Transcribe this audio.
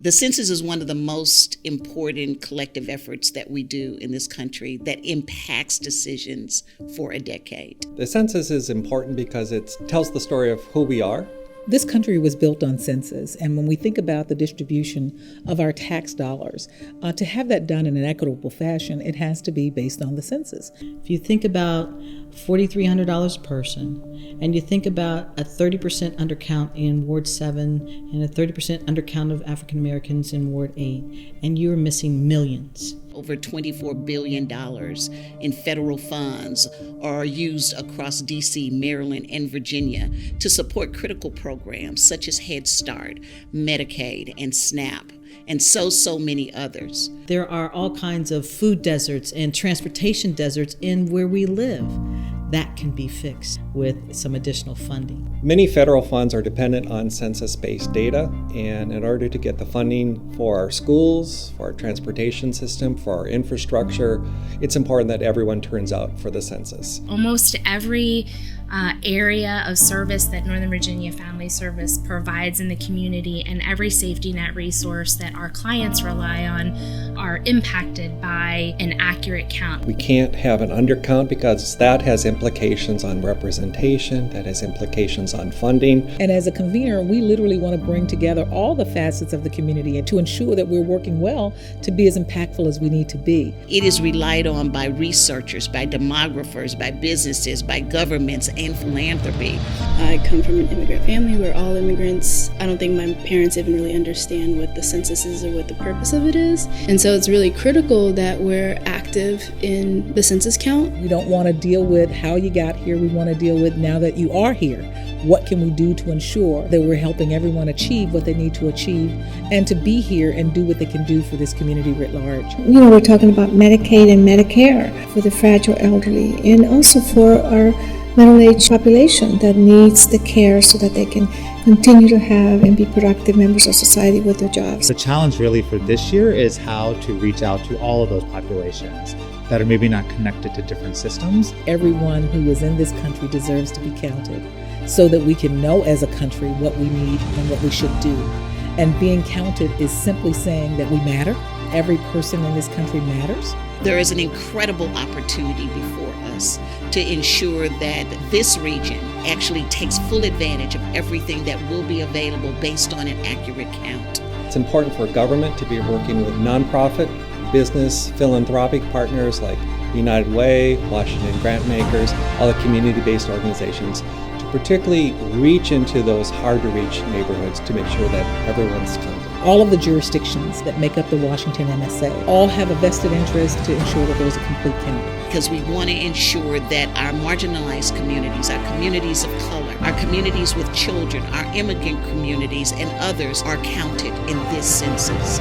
The census is one of the most important collective efforts that we do in this country that impacts decisions for a decade. The census is important because it tells the story of who we are. This country was built on census, and when we think about the distribution of our tax dollars, to have that done in an equitable fashion, it has to be based on the census. If you think about $4,300 a person, and you think about a 30% undercount in Ward 7 and a 30% undercount of African Americans in Ward 8, and you're missing millions. Over $24 billion in federal funds are used across D.C., Maryland, and Virginia to support critical programs such as Head Start, Medicaid, and SNAP, and so many others. There are all kinds of food deserts and transportation deserts in where we live. That can be fixed with some additional funding. Many federal funds are dependent on census-based data, and in order to get the funding for our schools, for our transportation system, for our infrastructure, it's important that everyone turns out for the census. Almost every area of service that Northern Virginia Family Service provides in the community and every safety net resource that our clients rely on are impacted by an accurate count. We can't have an undercount because that has implications on representation, that has implications on funding. And as a convener, we literally want to bring together all the facets of the community and to ensure that we're working well to be as impactful as we need to be. It is relied on by researchers, by demographers, by businesses, by governments, and philanthropy. I come from an immigrant family. We're all immigrants. I don't think my parents even really understand what the census is or what the purpose of it is. And so it's really critical that we're active in the census count. We don't want to deal with how you got here. We want to deal with now that you are here. What can we do to ensure that we're helping everyone achieve what they need to achieve and to be here and do what they can do for this community writ large? We're talking about Medicaid and Medicare for the fragile elderly and also for our middle-aged population that needs the care so that they can continue to have and be productive members of society with their jobs. The challenge really for this year is how to reach out to all of those populations that are maybe not connected to different systems. Everyone who is in this country deserves to be counted so that we can know as a country what we need and what we should do. And being counted is simply saying that we matter. Every person in this country matters. There is an incredible opportunity before us to ensure that this region actually takes full advantage of everything that will be available based on an accurate count. It's important for government to be working with nonprofit, business, philanthropic partners like United Way, Washington Grantmakers, all the community-based organizations to particularly reach into those hard-to-reach neighborhoods to make sure that everyone's counted. All of the jurisdictions that make up the Washington MSA all have a vested interest to ensure that there's a complete count. Because we want to ensure that our marginalized communities, our communities of color, our communities with children, our immigrant communities, and others are counted in this census.